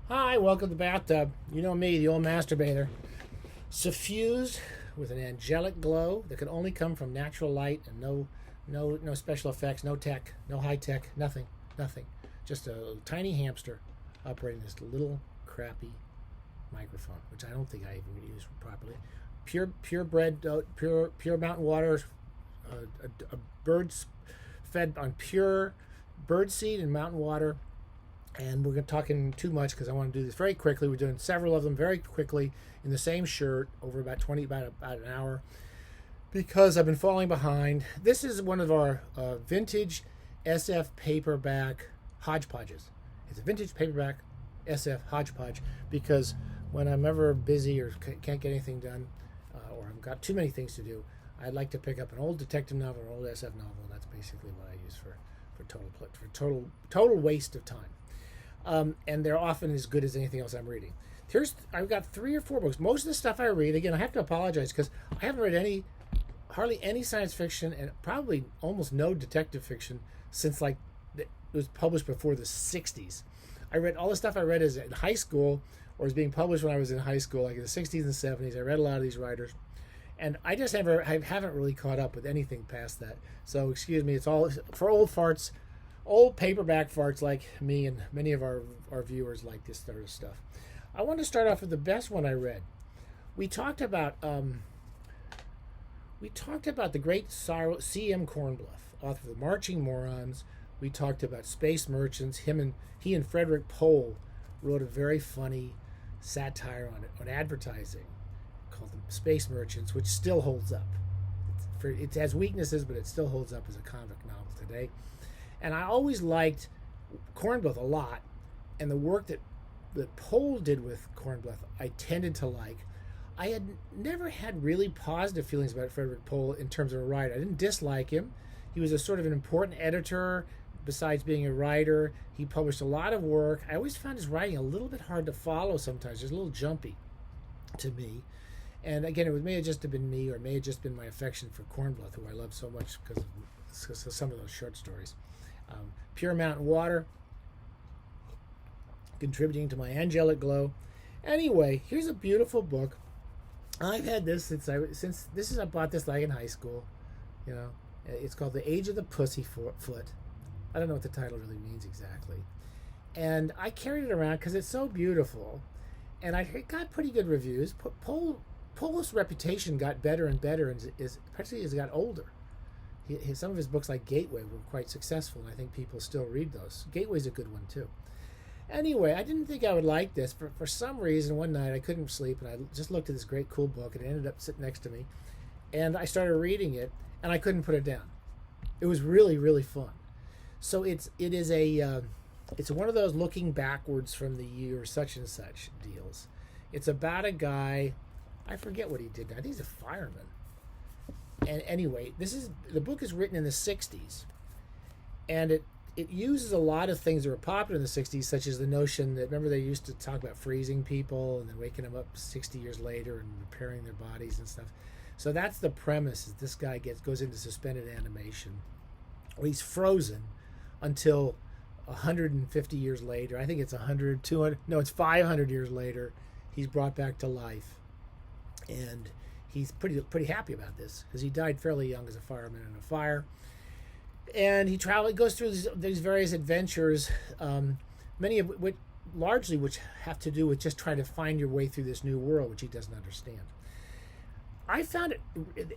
Hi, welcome to the bathtub. You know me, the old masturbator. Suffused with an angelic glow that can only come from natural light and no special effects, no tech, no high tech, nothing. Just a tiny hamster operating this little crappy microphone, which I don't think I even use properly. Pure mountain water, birds fed on pure bird seed and mountain water. And we're talking too much because I want to do this very quickly. We're doing several of them very quickly in the same shirt over about an hour because I've been falling behind. This is one of our vintage SF paperback hodgepodges. It's a vintage paperback SF hodgepodge because when I'm ever busy or can't get anything done or I've got too many things to do, I'd like to pick up an old detective novel or old SF novel. And that's basically what I use for total waste of time. And they're often as good as anything else I'm reading. I've got 3 or 4 books. Most of the stuff I read, again, I have to apologize because I haven't read hardly any science fiction and probably almost no detective fiction since it was published before the 60s. I read all the stuff I read as in high school or was being published when I was in high school, like in the 60s and 70s. I read a lot of these writers. And I haven't really caught up with anything past that. So excuse me, it's all for old farts. Old paperback farts like me and many of our viewers like this sort of stuff. I want to start off with the best one I read. We talked about the great C.M. Cornbluth, author of The Marching Morons. We talked about Space Merchants. He and Frederik Pohl wrote a very funny satire on advertising called The Space Merchants, which still holds up. It has weaknesses, but it still holds up as a comic novel today. And I always liked Cornbluth a lot, and the work that Pohl did with Cornbluth I tended to like. I had never had really positive feelings about Frederik Pohl in terms of a writer. I didn't dislike him. He was a sort of an important editor besides being a writer. He published a lot of work. I always found his writing a little bit hard to follow sometimes, just a little jumpy to me. And again, it may have just been me, or it may have just been my affection for Cornbluth, who I love so much because of some of those short stories. Pure mountain water, contributing to my angelic glow. Anyway, here's a beautiful book. I've had this I bought this like in high school. You know, it's called The Age of the Pussyfoot. I don't know what the title really means exactly, and I carried it around because it's so beautiful, and it got pretty good reviews. Pohl's reputation got better and better, especially as he got older. Some of his books, like Gateway, were quite successful, and I think people still read those. Gateway's a good one, too. Anyway, I didn't think I would like this. For some reason, one night I couldn't sleep, and I just looked at this great, cool book, and it ended up sitting next to me. And I started reading it, and I couldn't put it down. It was really, really fun. So it's one of those looking backwards from the year such and such deals. It's about a guy, I forget what he did now. I think he's a fireman. And anyway, the book is written in the 60s, and it uses a lot of things that were popular in the 60s, such as the notion that, remember, they used to talk about freezing people and then waking them up 60 years later and repairing their bodies and stuff. So that's the premise, is this guy goes into suspended animation, or he's frozen until 150 years later. I think it's 100, 200, no, it's 500 years later, he's brought back to life. And he's pretty happy about this because he died fairly young as a fireman in a fire, and he goes through these various adventures, many of which have to do with just trying to find your way through this new world, which he doesn't understand. I found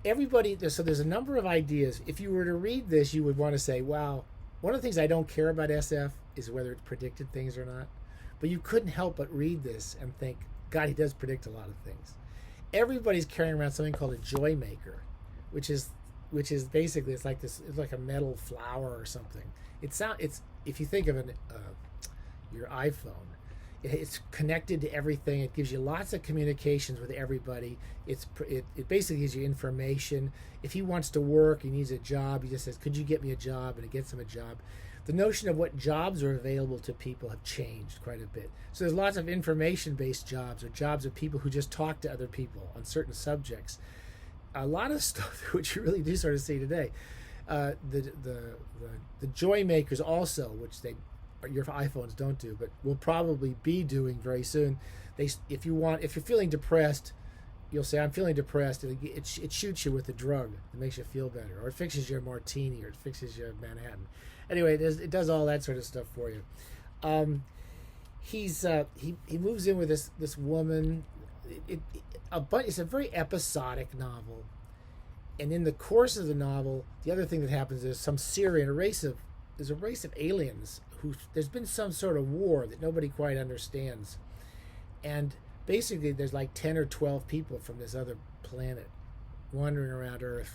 there's a number of ideas. If you were to read this, you would want to say, wow, one of the things I don't care about SF is whether it predicted things or not, but you couldn't help but read this and think, God, he does predict a lot of things. Everybody's carrying around something called a joy maker, which is basically it's like a metal flower or something. It's if you think of your iPhone, it's connected to everything. It gives you lots of communications with everybody. It basically gives you information. If he wants to work, he needs a job, he just says, could you get me a job? And it gets him a job. The notion of what jobs are available to people have changed quite a bit. So there's lots of information-based jobs, or jobs of people who just talk to other people on certain subjects. A lot of stuff which you really do sort of see today. The joy makers also, which they your iPhones don't do, but will probably be doing very soon. If you're feeling depressed, you'll say, I'm feeling depressed, and it shoots you with a drug that makes you feel better, or it fixes your martini, or it fixes your Manhattan. Anyway, it does all that sort of stuff for you. He moves in with this woman. It's a very episodic novel, and in the course of the novel, the other thing that happens is there's a race of aliens who there's been some sort of war that nobody quite understands, and basically there's like 10 or 12 people from this other planet wandering around Earth,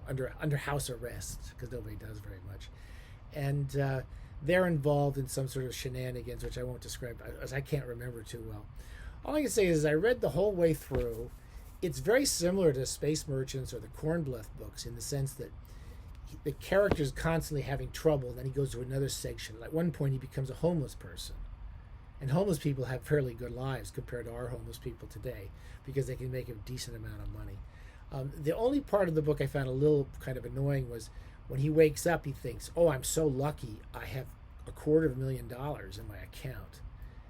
under house arrest, because nobody does very much, and they're involved in some sort of shenanigans, which I won't describe, as I can't remember too well. All I can say is I read the whole way through. It's very similar to Space Merchants or the Kornbleth books, in the sense that the character's constantly having trouble, and then he goes to another section. At one point he becomes a homeless person, and homeless people have fairly good lives compared to our homeless people today, because they can make a decent amount of money. The only part of the book I found a little kind of annoying was when he wakes up, he thinks, oh, I'm so lucky, I have $250,000 in my account.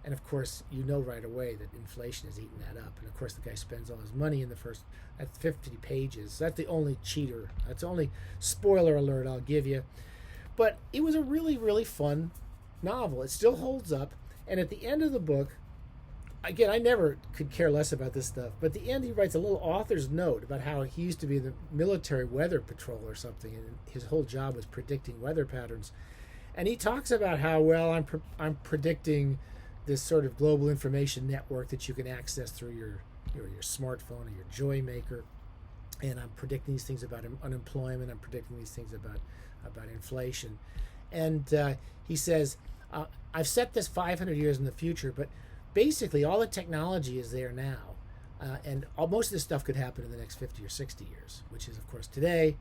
And of course, right away that inflation has eaten that up. And of course, the guy spends all his money in the first 50 pages. That's the only cheater. That's the only spoiler alert I'll give you. But it was a really, really fun novel. It still holds up. And at the end of the book, again, I never could care less about this stuff, but at the end he writes a little author's note about how he used to be in the military weather patrol or something, and his whole job was predicting weather patterns. And he talks about how, well, I'm predicting this sort of global information network that you can access through your smartphone or your Joy Maker, and I'm predicting these things about unemployment. I'm predicting these things about inflation, and he says, I've set this 500 years in the future, but basically all the technology is there now, and most of this stuff could happen in the next 50 or 60 years, which is of course today.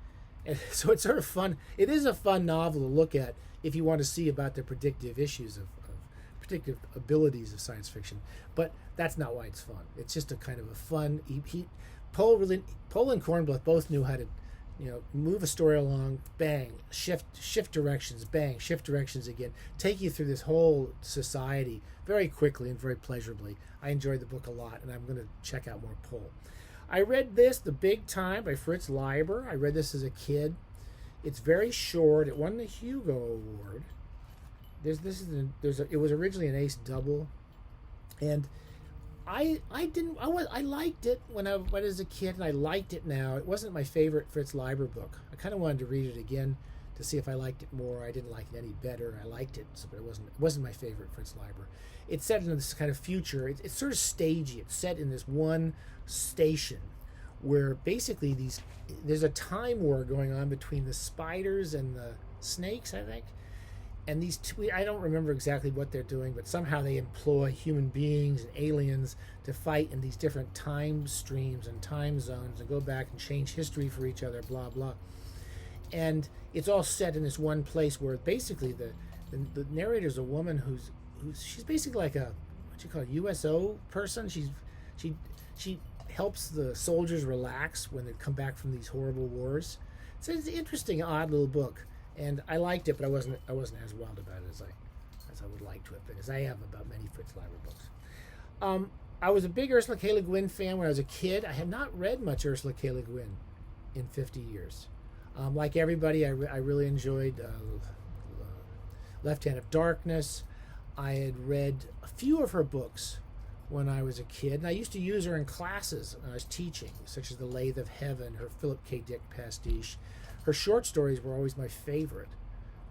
And so it's sort of fun. It is a fun novel to look at if you want to see about the predictive issues of predictive abilities of science fiction, but that's not why it's fun. It's just a kind of a fun. Pohl and Kornbleth both knew how to, move a story along, bang, shift directions, bang, shift directions again, take you through this whole society very quickly and very pleasurably. I enjoyed the book a lot, and I'm going to check out more Pohl. I read this, The Big Time by Fritz Leiber. I read this as a kid. It's very short. It won the Hugo Award. It was originally an ace double, and I liked it when I went as a kid, and I liked it now. It wasn't my favorite Fritz Leiber book. I kind of wanted to read it again to see if I liked it more. I didn't like it any better. I liked it, but it wasn't my favorite Fritz Leiber. It's set in this kind of future. It's sort of stagey. It's set in this one station where basically there's a time war going on between the spiders and the snakes, I think. And these two, I don't remember exactly what they're doing, but somehow they employ human beings and aliens to fight in these different time streams and time zones and go back and change history for each other, blah, blah. And it's all set in this one place where basically the narrator's a woman she's basically like a, what you call a USO person. She helps the soldiers relax when they come back from these horrible wars. So it's an interesting, odd little book. And I liked it, but I wasn't as wild about it as I would like to have been, as I am about many Fritz Leiber books. I was a big Ursula Le Guin fan when I was a kid. I had not read much Ursula Le Guin in 50 years. Like everybody, I really enjoyed Left Hand of Darkness. I had read a few of her books when I was a kid, and I used to use her in classes when I was teaching, such as The Lathe of Heaven, her Philip K. Dick pastiche. Her short stories were always my favorite.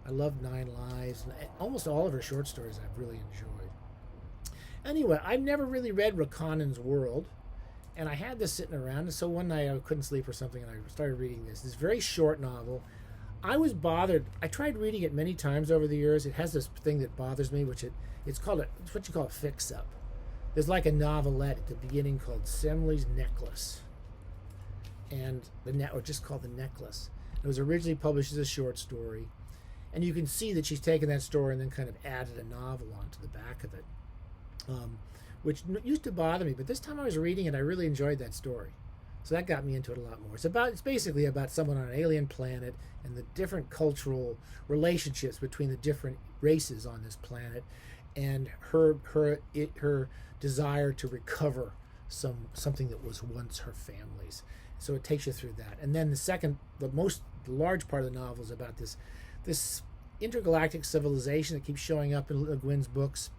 I loved Nine Lives, and almost all of her short stories I've really enjoyed. Anyway, I've never really read ROCANNON'S World, and I had this sitting around, and so one night I couldn't sleep or something, and I started reading this very short novel. I was bothered. I tried reading it many times over the years. It has this thing that bothers me, which it's what you call a fix-up. There's like a novelette at the beginning called Semley's Necklace, or just called The Necklace. It was originally published as a short story, and you can see that she's taken that story and then kind of added a novel onto the back of it, which used to bother me. But this time I was reading it, I really enjoyed that story. So that got me into it a lot more. It's basically about someone on an alien planet and the different cultural relationships between the different races on this planet, and her desire to recover something that was once her family's. So it takes you through that. And then the large part of the novel is about this intergalactic civilization that keeps showing up in Le Guin's books,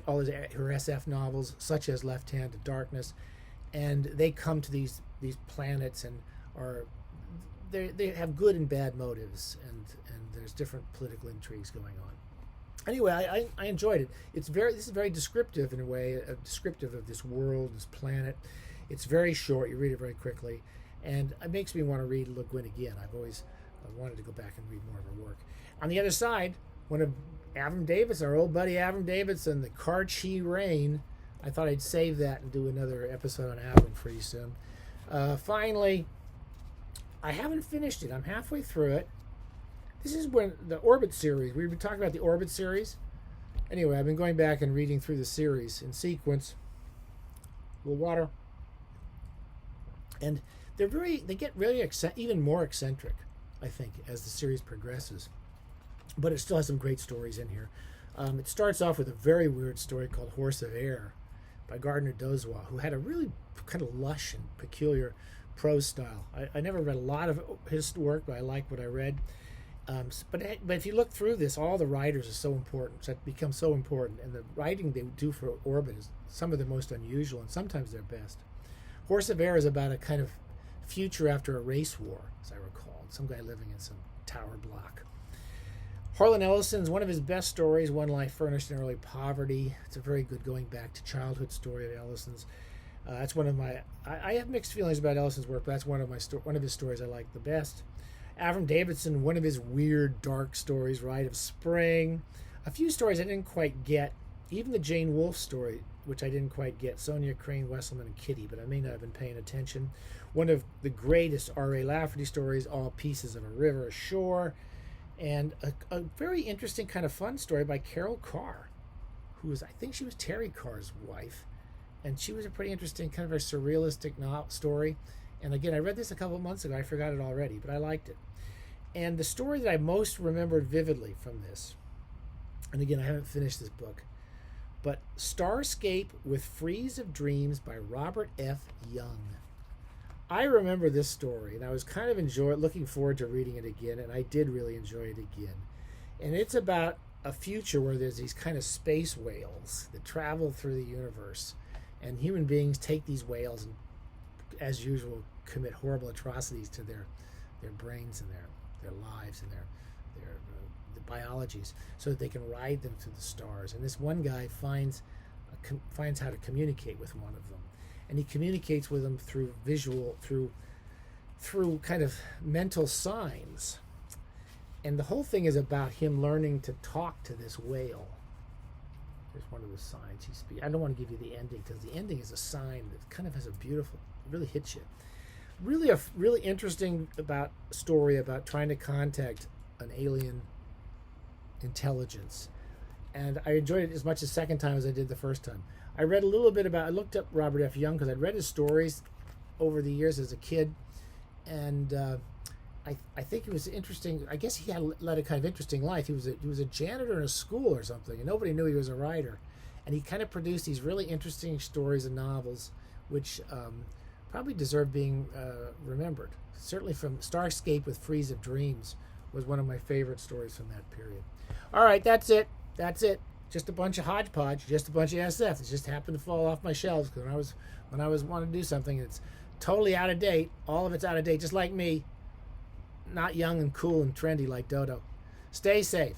all her SF novels, such as Left Hand to Darkness, and they come to these planets and they have good and bad motives, and there's different political intrigues going on. Anyway, I enjoyed it. This is very descriptive in a way, descriptive of this world, this planet. It's very short. You read it very quickly, and it makes me want to read Le Guin again. I've always wanted to go back and read more of her work. On the other side, one of Avram Davidson, our old buddy Avram Davidson, The Karchi Rain. I thought I'd save that and do another episode on Avram pretty soon. Finally, I haven't finished it. I'm halfway through it. This is when the Orbit series. We've been talking about the Orbit series. Anyway, I've been going back and reading through the series in sequence. A little water. And they get really even more eccentric, I think, as the series progresses. But it still has some great stories in here. It starts off with a very weird story called Horse of Air by Gardner Dozois, who had a really kind of lush and peculiar prose style. I never read a lot of his work, but I like what I read. But if you look through this, all the writers are so important, that become so important, and the writing they do for Orbit is some of the most unusual, and sometimes their best. Horse of Air is about a kind of future after a race war, as I recall. Some guy living in some tower block. Harlan Ellison's one of his best stories, One Life Furnished in Early Poverty. It's a very good going back to childhood story of Ellison's. That's one of my. I have mixed feelings about Ellison's work, but that's one of his stories I like the best. Avram Davidson, one of his weird, dark stories, Rite of Spring. A few stories I didn't quite get. Even the Jane Wolfe story, which I didn't quite get. Sonia Crane, Wesselman, and Kitty, but I may not have been paying attention. One of the greatest R.A. Lafferty stories, All Pieces of a River Ashore. And a very interesting kind of fun story by Carol Carr, I think she was Terry Carr's wife. And she was a pretty interesting, kind of a surrealistic story. And again, I read this a couple of months ago. I forgot it already, but I liked it. And the story that I most remembered vividly from this, and again, I haven't finished this book, but Starscape with Frieze of Dreams by Robert F. Young. I remember this story, and I was kind of looking forward to reading it again, and I did really enjoy it again. And it's about a future where there's these kind of space whales that travel through the universe, and human beings take these whales and, as usual, commit horrible atrocities to their brains and their lives and their biologies, so that they can ride them through the stars. And this one guy finds how to communicate with one of them. And he communicates with them through through kind of mental signs. And the whole thing is about him learning to talk to this whale. There's one of the signs he speaks. I don't want to give you the ending, because the ending is a sign that kind of has a beautiful, really hits you. Really interesting story about trying to contact an alien intelligence. And I enjoyed it as much the second time as I did the first time. I read a little bit I looked up Robert F. Young because I'd read his stories over the years as a kid, and I think it was interesting. I guess he had led a kind of interesting life. He was a janitor in a school or something, and nobody knew he was a writer. And he kind of produced these really interesting stories and novels, which probably deserve being remembered. Certainly from Starscape with Frieze of Dreams was one of my favorite stories from that period. All right, that's it. Just a bunch of hodgepodge, just a bunch of SF. It just happened to fall off my shelves because when I was wanting to do something, it's totally out of date. All of it's out of date, just like me. Not young and cool and trendy like Dodo. Stay safe.